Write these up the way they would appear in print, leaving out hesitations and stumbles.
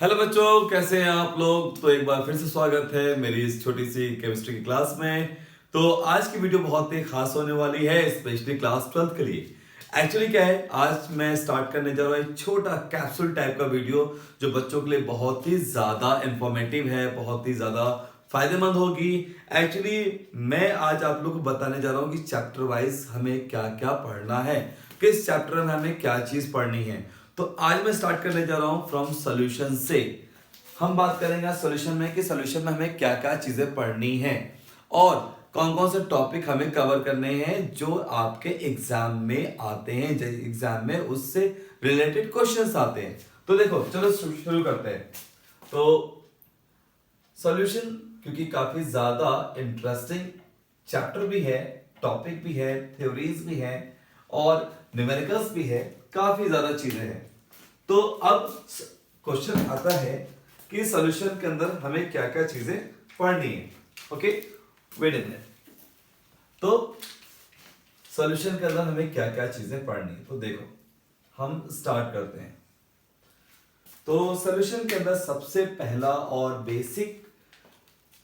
Hello बच्चों, कैसे हैं आप लोग। तो एक बार फिर से स्वागत है मेरी इस छोटी सी केमिस्ट्री की क्लास में। तो आज की वीडियो बहुत ही खास होने वाली है, स्पेशली क्लास 12 के लिए। एक्चुअली क्या है, आज मैं स्टार्ट करने जा रहा हूँ एक छोटा कैप्सूल टाइप का वीडियो जो बच्चों के लिए बहुत ही ज्यादा इंफॉर्मेटिव है, बहुत ही ज्यादा फायदेमंद होगी। एक्चुअली मैं आज आप लोग को बताने जा रहा हूँ कि चैप्टर वाइज हमें क्या क्या पढ़ना है, किस चैप्टर में हमें क्या चीज पढ़नी है। तो आज मैं स्टार्ट करने जा रहा हूं फ्रॉम सॉल्यूशन से। हम बात करेंगे सॉल्यूशन में कि सॉल्यूशन में हमें क्या क्या चीजें पढ़नी है और कौन कौन से टॉपिक हमें कवर करने हैं जो आपके एग्जाम में आते हैं, एग्जाम में उससे रिलेटेड क्वेश्चंस आते हैं। तो देखो, चलो शुरू करते हैं। तो सॉल्यूशन क्योंकि काफी ज्यादा इंटरेस्टिंग चैप्टर भी है, टॉपिक भी है, थ्योरीज भी है और न्यूमेरिकल्स भी है, काफी ज्यादा चीजें हैं। तो अब क्वेश्चन आता है कि सॉल्यूशन के अंदर हमें क्या क्या चीजें पढ़नी है। Okay, wait a minute. तो सॉल्यूशन के अंदर हमें क्या क्या चीजें पढ़नी है, तो देखो हम स्टार्ट करते हैं। तो सॉल्यूशन के अंदर सबसे पहला और बेसिक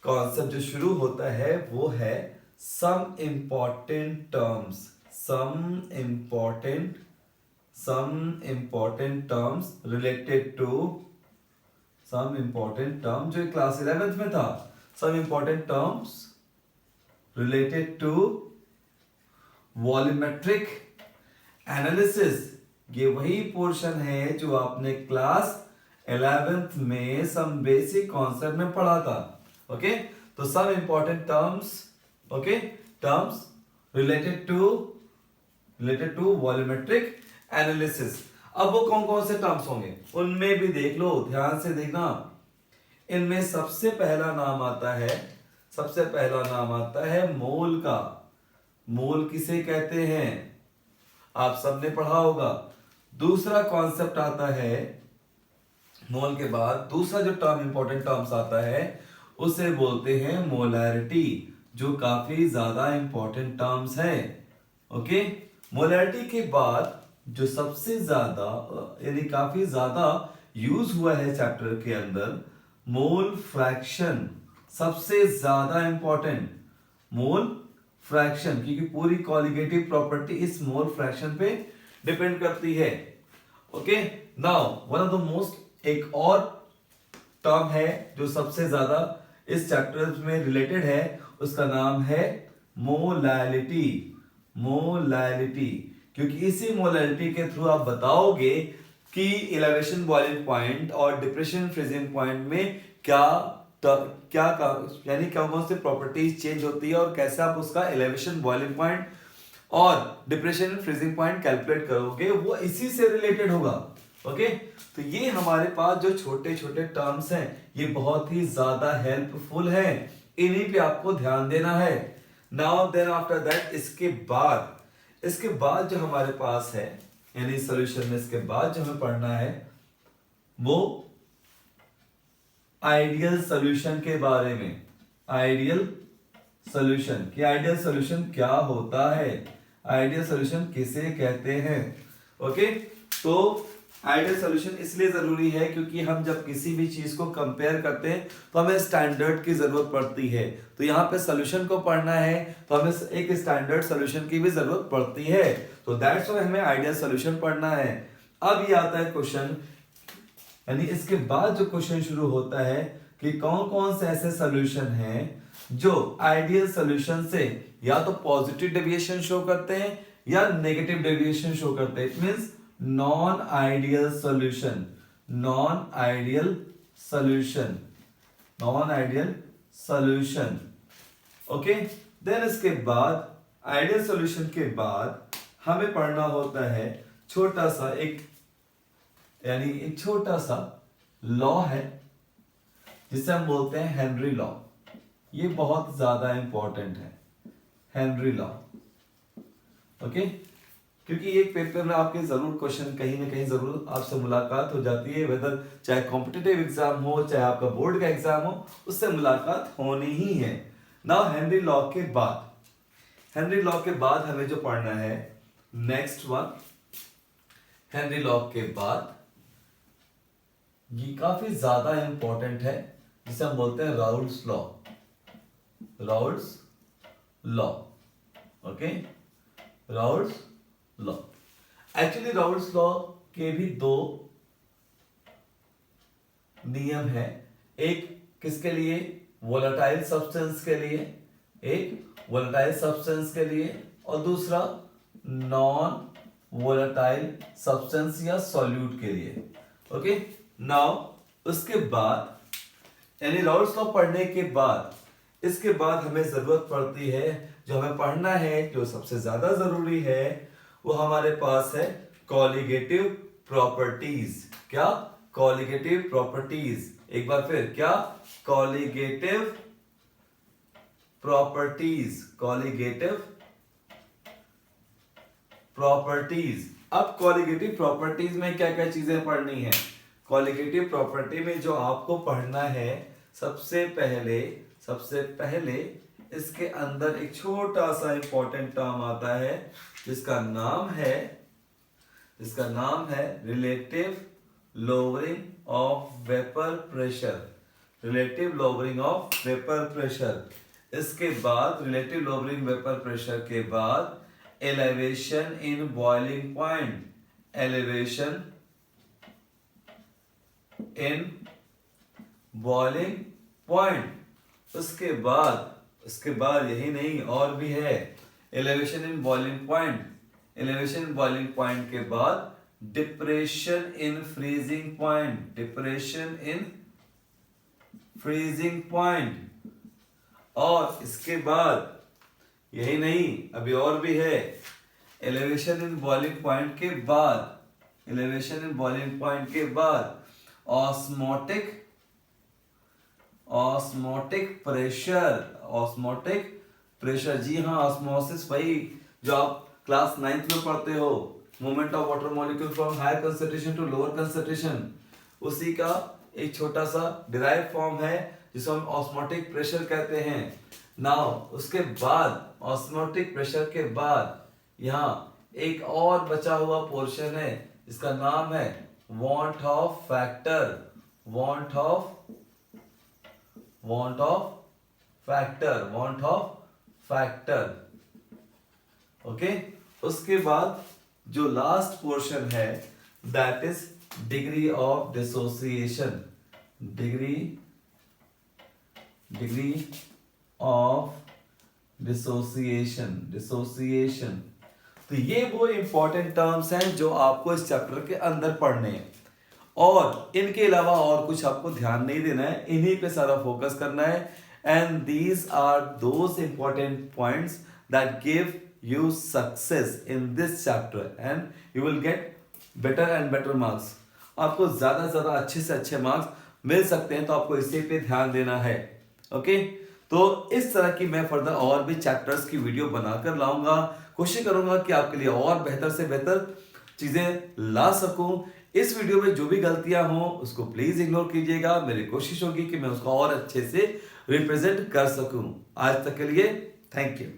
कॉन्सेप्ट जो शुरू होता है वो है some important terms. Some important terms related to some important term जो क्लास 11th में था। Some important terms related to volumetric analysis. ये वही पोर्शन है जो आपने क्लास 11th में सम बेसिक कॉन्सेप्ट में पढ़ा था। ओके, तो some important terms, okay, terms related to volumetric analysis. अब वो कौन कौन से टर्म्स होंगे उनमें भी देख लो, ध्यान से देखना। इनमें सबसे पहला नाम आता है मोल का। मोल किसे कहते हैं आप सबने पढ़ा होगा। दूसरा कॉन्सेप्ट आता है, मोल के बाद दूसरा जो टर्म इंपॉर्टेंट टर्म्स आता है उसे बोलते हैं मोलैरिटी, जो काफी ज्यादा इंपॉर्टेंट टर्म्स है। ओके, मोलैरिटी के बाद जो सबसे ज्यादा यानी काफी ज्यादा यूज हुआ है चैप्टर के अंदर, मोल फ्रैक्शन। सबसे ज्यादा इंपॉर्टेंट मोल फ्रैक्शन, क्योंकि पूरी कॉलिगेटिव प्रॉपर्टी इस मोल फ्रैक्शन पे डिपेंड करती है। Okay, now one of the most एक और टर्म है जो सबसे ज्यादा इस चैप्टर में रिलेटेड है, उसका नाम है मोलैलिटी। मोलैलिटी, क्योंकि इसी मोलैलिटी के थ्रू आप बताओगे कि इलेवेशन बॉइलिंग पॉइंट और डिप्रेशन फ्रीजिंग पॉइंट में क्या क्या यानी कौन कौन सी प्रॉपर्टीज चेंज होती है और कैसे आप उसका एलिवेशन बॉइलिंग पॉइंट और डिप्रेशन फ्रीजिंग पॉइंट कैलकुलेट करोगे, वो इसी से रिलेटेड होगा। ओके, तो ये हमारे पास जो छोटे छोटे टर्म्स हैं ये बहुत ही ज्यादा हेल्पफुल है, इन्हीं पे आपको ध्यान देना है। नाउ देन आफ्टर दैट, इसके बाद जो हमारे पास है यानी सॉल्यूशन में इसके बाद जो हमें पढ़ना है वो आइडियल सॉल्यूशन के बारे में। आइडियल सॉल्यूशन कि आइडियल सॉल्यूशन क्या होता है, आइडियल सॉल्यूशन किसे कहते हैं। ओके, तो आइडियल सॉल्यूशन इसलिए जरूरी है क्योंकि हम जब किसी भी चीज को कंपेयर करते हैं तो हमें स्टैंडर्ड की जरूरत पड़ती है। तो यहाँ पे सॉल्यूशन को पढ़ना है तो हमें एक स्टैंडर्ड सॉल्यूशन की भी जरूरत पड़ती है, तो दैट्स व्हाई हमें आइडियल सॉल्यूशन पढ़ना है। अब ये आता है क्वेश्चन, यानी इसके बाद जो क्वेश्चन शुरू होता है कि कौन कौन से ऐसे सॉल्यूशन हैं जो आइडियल सॉल्यूशन से या तो पॉजिटिव डेविएशन शो करते हैं या नेगेटिव डेविएशन शो करते हैं। It means non ideal solution. Okay, then इसके बाद आइडियल सॉल्यूशन के बाद हमें पढ़ना होता है छोटा सा एक छोटा सा लॉ है जिसे हम बोलते हैं हेनरी लॉ। ये बहुत ज्यादा इंपॉर्टेंट है, हेनरी लॉ। ओके, क्योंकि एक पेपर में आपके जरूर क्वेश्चन कहीं ना कहीं जरूर आपसे मुलाकात हो जाती है, वेदर चाहे कॉम्पिटिटिव एग्जाम हो चाहे आपका बोर्ड का एग्जाम हो, उससे मुलाकात होनी ही है। नाउ हेनरी लॉ के बाद हमें जो पढ़ना है नेक्स्ट वन, हेनरी लॉ के बाद ये काफी ज्यादा इंपॉर्टेंट है, जिसे हम बोलते हैं Raoult's law. Raoult's law, okay, Raoult's law. Actually Raoult's law के भी दो नियम है, एक किसके लिए, वोलेटाइल सब्सटेंस के लिए, एक वोलेटाइल सब्सटेंस के लिए, और दूसरा नॉन वोलेटाइल सब्सटेंस या सॉल्यूट के लिए। ओके, नाउ उसके बाद यानी राउल्स लॉ पढ़ने के बाद, इसके बाद हमें जरूरत पड़ती है, जो हमें पढ़ना है, जो सबसे ज्यादा जरूरी है, वो हमारे पास है कॉलिगेटिव प्रॉपर्टीज। क्या, कॉलिगेटिव प्रॉपर्टीज। एक बार फिर, क्या, कॉलिगेटिव प्रॉपर्टीज, कॉलिगेटिव प्रॉपर्टीज। अब कॉलिगेटिव प्रॉपर्टीज में क्या क्या चीजें पढ़नी है? कॉलिगेटिव प्रॉपर्टी में जो आपको पढ़ना है, सबसे पहले इसके अंदर एक छोटा सा इंपॉर्टेंट टर्म आता है, जिसका नाम है relative lowering of vapour pressure. Relative lowering of vapour pressure. इसके बाद रिलेटिव लोअरिंग वेपर प्रेशर के बाद elevation in boiling point. Elevation in boiling point. उसके बाद यही नहीं, और भी है। Elevation in boiling point. Elevation in boiling point के बाद depression in freezing point. Depression in freezing point. और इसके बाद यही नहीं, अभी और भी है। एलिवेशन इन बॉइलिंग पॉइंट के बाद, एलिवेशन इन बॉइलिंग पॉइंट के बाद ऑस्मोटिक प्रेशर। जी हाँ, ऑस्मोसिस, भाई जो आप क्लास 9th में पढ़ते हो, movement of water molecule from higher concentration to lower concentration, उसी का एक छोटा सा डिराइव फॉर्म है, जिसको हम ऑस्मोटिक प्रेशर कहते हैं। नाउ उसके बाद ऑस्मोटिक प्रेशर के बाद यहाँ एक और बचा हुआ पोर्शन है, जिसका नाम है want of factor. Want of factor. Okay, उसके बाद जो लास्ट पोर्शन है, that is degree of dissociation. Degree of dissociation. तो ये वो इंपॉर्टेंट टर्म्स हैं जो आपको इस चैप्टर के अंदर पढ़ने हैं, और इनके अलावा और कुछ आपको ध्यान नहीं देना है, इन्हीं पे सारा फोकस करना है। And these are those important points that give you success in this chapter and you will get better and better marks. आपको ज्यादा ज्यादा अच्छे से अच्छे मार्क्स मिल सकते हैं, तो आपको इसी पे ध्यान देना है। ओके, तो इस तरह की मैं फर्दर और भी चैप्टर्स की वीडियो बनाकर लाऊंगा। कोशिश करूंगा कि आपके लिए और बेहतर से बेहतर चीजें ला सकूं। इस वीडियो में जो भी गलतियां हो उसको प्लीज इग्नोर कीजिएगा। मेरी कोशिश होगी कि मैं उसको और अच्छे से रिप्रेजेंट कर सकूं। आज तक के लिए थैंक यू।